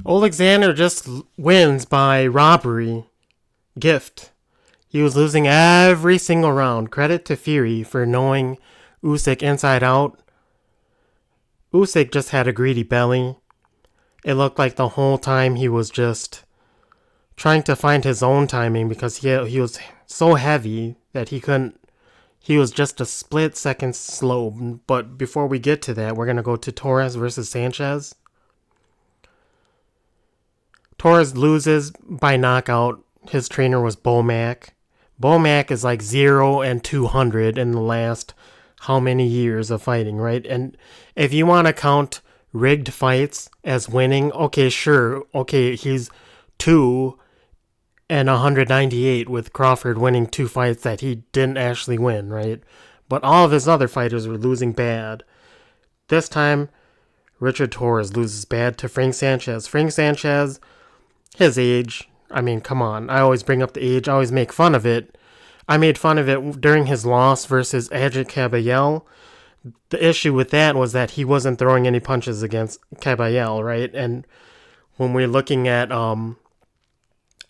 Alexander just wins by robbery. Gift. He was losing every single round. Credit to Fury for knowing Usyk inside out. Usyk just had a greedy belly. It looked like the whole time he was just trying to find his own timing because he was so heavy that he couldn't. He was just a split second slow. But before we get to that, we're going to go to Torres versus Sanchez. Torres loses by knockout. His trainer was Bomac. Bomac is like 0 and 200 in the last how many years of fighting, right? And if you want to count rigged fights as winning, okay, sure. Okay, he's 2 and 198 with Crawford winning 2 fights that he didn't actually win, right? But all of his other fighters were losing bad. This time, Richard Torres loses bad to Frank Sanchez. Frank Sanchez, his age, I mean, come on. I always bring up the age. I always make fun of it. I made fun of it during his loss versus Adrian Caballel. The issue with that was that he wasn't throwing any punches against Caballel, right? And when we're looking at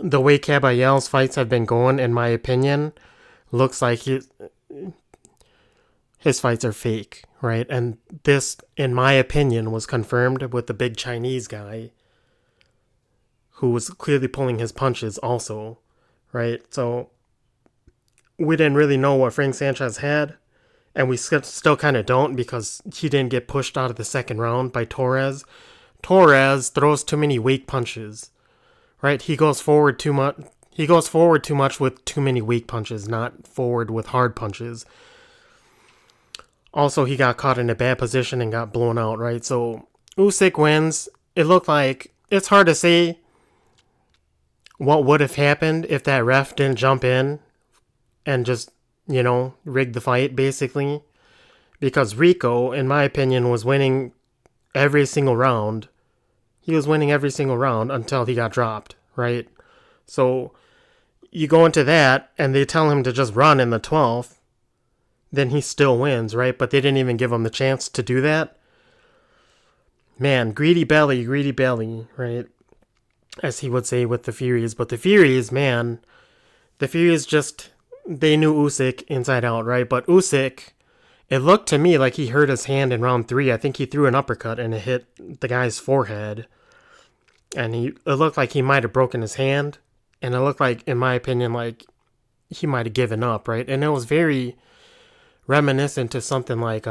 the way Caballel's fights have been going, in my opinion, looks like his fights are fake, right? And this, in my opinion, was confirmed with the big Chinese guy who was clearly pulling his punches also, right? So we didn't really know what Frank Sanchez had, and we still kind of don't because he didn't get pushed out of the second round by Torres. Torres throws too many weak punches, right? He goes forward too much. He goes forward too much with too many weak punches, not forward with hard punches. Also, he got caught in a bad position and got blown out, right? So Usyk wins. It looked like, it's hard to say what would have happened if that ref didn't jump in and just, rig the fight, basically. Because Rico, in my opinion, was winning every single round. He was winning every single round until he got dropped, right? So you go into that, and they tell him to just run in the 12th, then he still wins, right? But they didn't even give him the chance to do that. Man, greedy belly, right? As he would say with the Furies. But the Furies, man, the Furies just, they knew Usyk inside out, right? But Usyk, it looked to me like he hurt his hand in round 3. I think he threw an uppercut and it hit the guy's forehead. And it looked like he might have broken his hand. And it looked like, in my opinion, like he might have given up, right? And it was very reminiscent to something like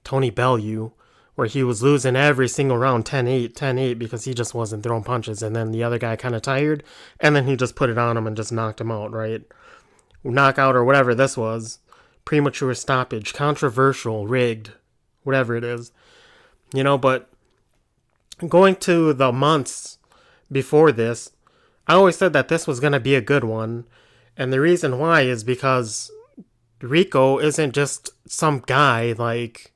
Tony Bellew, where he was losing every single round 10-8 because he just wasn't throwing punches. And then the other guy kind of tired, and then he just put it on him and just knocked him out, right? Knockout or whatever this was. Premature stoppage, controversial, rigged, whatever it is. But going to the months before this, I always said that this was going to be a good one. And the reason why is because Rico isn't just some guy like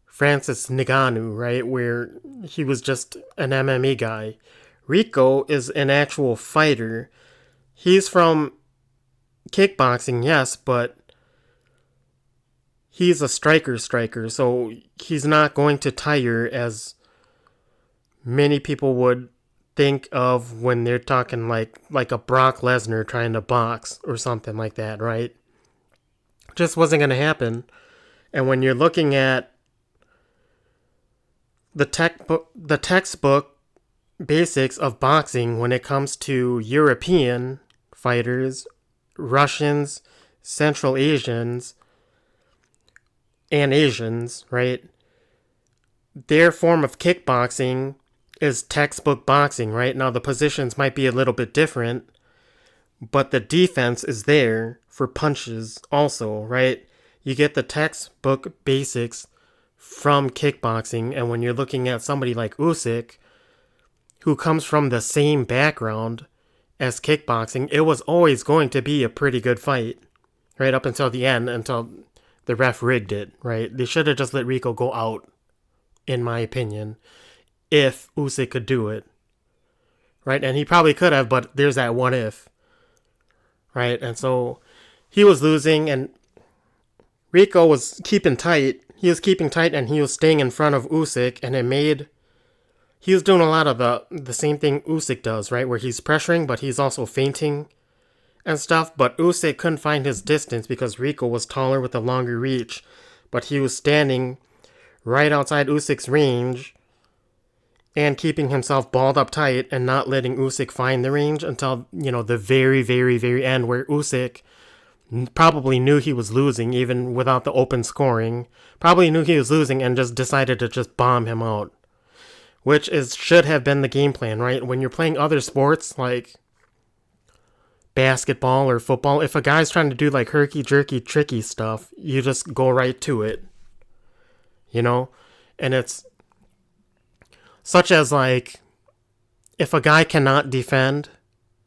Francis Ngannou, right? Where he was just an MMA guy. Rico is an actual fighter. He's from kickboxing, yes, but he's a striker, so he's not going to tire as many people would think of when they're talking like a Brock Lesnar trying to box or something like that, right? Just wasn't going to happen. And when you're looking at the textbook basics of boxing when it comes to European fighters, Russians, Central Asians, and Asians, right? Their form of kickboxing is textbook boxing, right? Now, the positions might be a little bit different, but the defense is there for punches also, right? You get the textbook basics from kickboxing, and when you're looking at somebody like Usyk, who comes from the same background as kickboxing, it was always going to be a pretty good fight, right up until the end, until the ref rigged it, right? They should have just let Rico go out, in my opinion, if Usyk could do it, right? And he probably could have, but there's that what if, right? And so he was losing, and Rico was keeping tight. He was keeping tight, and he was staying in front of Usyk, and it made he was doing a lot of the same thing Usyk does, right? Where he's pressuring, but he's also feinting and stuff. But Usyk couldn't find his distance because Rico was taller with a longer reach. But he was standing right outside Usyk's range and keeping himself balled up tight and not letting Usyk find the range until, the very, very, very end where Usyk probably knew he was losing even without the open scoring. Probably knew he was losing and just decided to just bomb him out. Which should have been the game plan, right? When you're playing other sports like basketball or football, if a guy's trying to do like herky-jerky, tricky stuff, you just go right to it. And it's such as like, if a guy cannot defend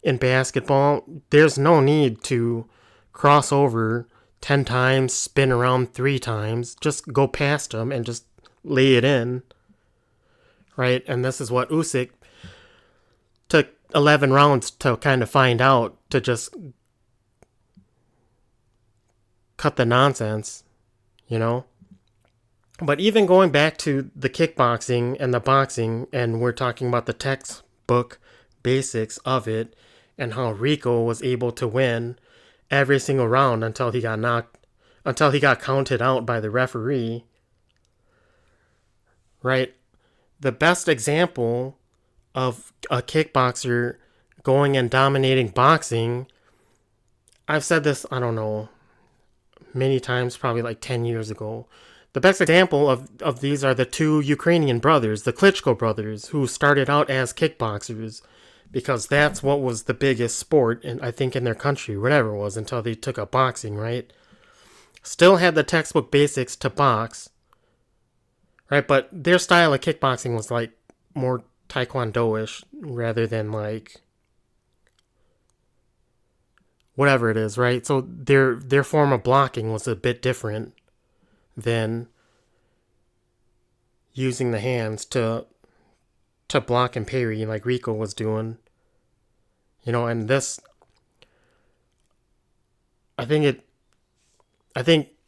in basketball, there's no need to cross over 10 times, spin around 3 times. Just go past him and just lay it in. Right? And this is what Usyk took 11 rounds to kind of find out, to just cut the nonsense, But even going back to the kickboxing and the boxing, and we're talking about the textbook basics of it, and how Rico was able to win every single round until he got counted out by the referee, right? The best example of a kickboxer going and dominating boxing, I've said this, I don't know, many times, probably like 10 years ago. The best example of these are the 2 Ukrainian brothers, the Klitschko brothers, who started out as kickboxers because that's what was the biggest sport, I think, in their country, whatever it was, until they took up boxing, right? Still had the textbook basics to box, right? But their style of kickboxing was like more taekwondo-ish rather than like whatever it is, right? So their form of blocking was a bit different than using the hands to block and parry like Rico was doing. And this, I think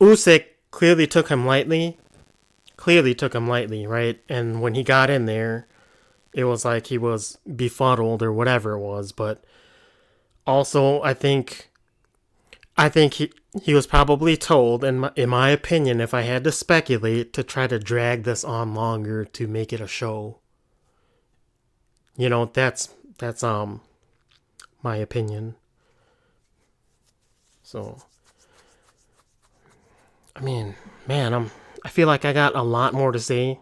Usyk clearly took him lightly, right? And when he got in there, it was like he was befuddled or whatever it was. But also, I think he was probably told, in my opinion, if I had to speculate, to try to drag this on longer to make it a show. That's my opinion. So, I mean, man, I feel like I got a lot more to say,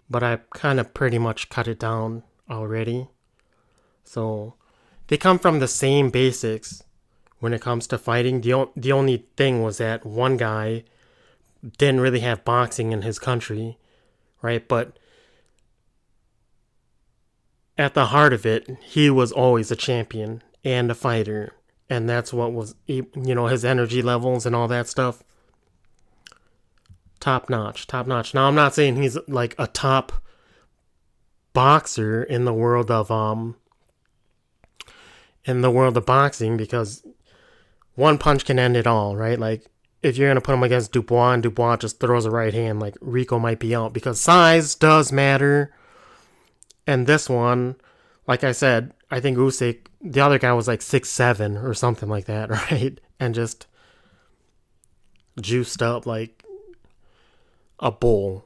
but I kind of pretty much cut it down already. So, they come from the same basics when it comes to fighting. The only thing was that one guy didn't really have boxing in his country, right? But at the heart of it, he was always a champion and a fighter. And that's what was, his energy levels and all that stuff. Top notch. Now, I'm not saying he's like a top boxer in the world of boxing, because one punch can end it all, right? Like, if you're going to put him against Dubois and Dubois just throws a right hand, like, Rico might be out, because size does matter. And this one, like I said, I think Usyk, the other guy was like 6'7" or something like that, right? And just juiced up like a bull,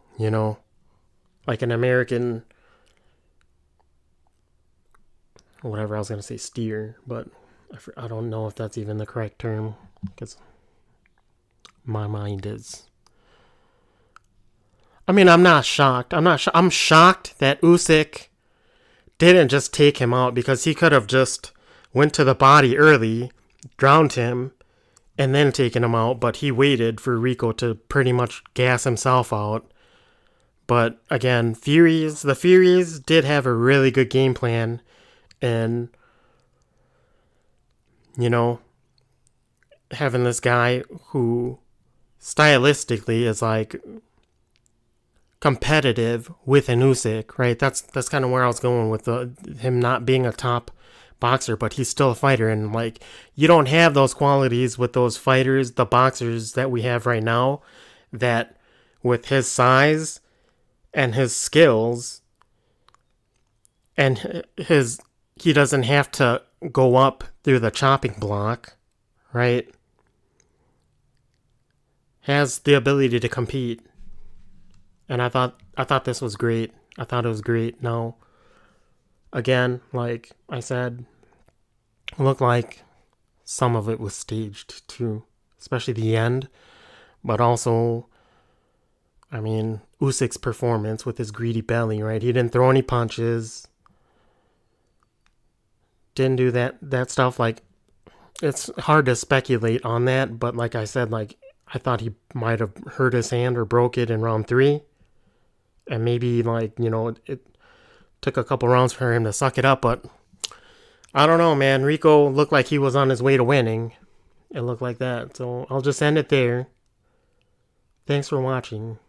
like an American, whatever I was going to say, steer, but I don't know if that's even the correct term, because my mind is, I'm not shocked. I'm shocked that Usyk didn't just take him out, because he could have just went to the body early, drowned him, and then taken him out, but he waited for Rico to pretty much gas himself out. But again, the Furies did have a really good game plan, and having this guy who stylistically is like competitive with an Usyk, right? That's kind of where I was going with him not being a top boxer, but he's still a fighter. And like, you don't have those qualities with those fighters, the boxers that we have right now, that with his size and his skills, and he doesn't have to go up through the chopping block, right? Has the ability to compete. And I thought this was great. I thought it was great. Now, again, like I said, it looked like some of it was staged too, especially the end. But also, I mean, Usyk's performance with his greedy belly, right? He didn't throw any punches, didn't do that stuff. Like, it's hard to speculate on that, but like I said, like I thought he might have hurt his hand or broke it in round three, and maybe like it took a couple rounds for him to suck it up. But I don't know, man. Rico looked like he was on his way to winning. It looked like that. So I'll just end it there. Thanks for watching.